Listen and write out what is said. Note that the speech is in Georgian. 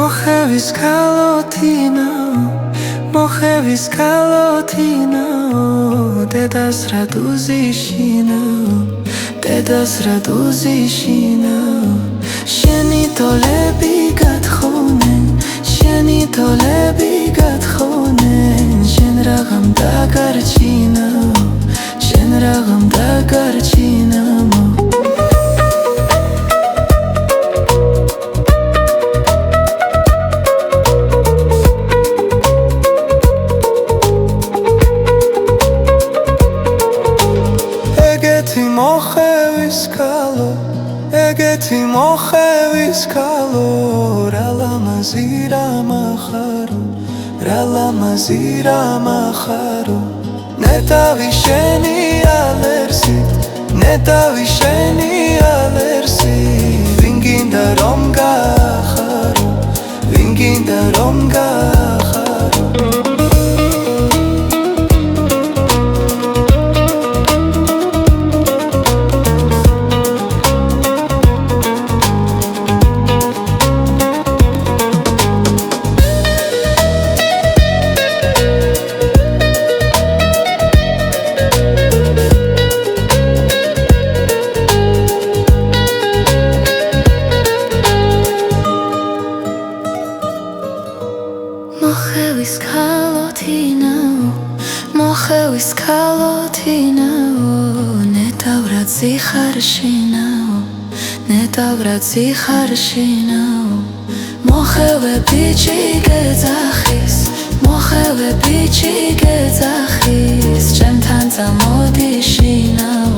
მოხევის კალოთინაო დედას რად უზიშინაო შენი თოლები გათხოვნენ შენ რაღამ დაგარჩინაო ეგეთი მოხევის კალო რა ლამაზი რამახარო ნეტავი შენი ალერსი ვინ გინდა რომ გახარო მოხევის კალოთინაო ნეტავრად ზიხარშინაო მოხევე ბიჭი გეძახის ჩემთან წამოდი შინაო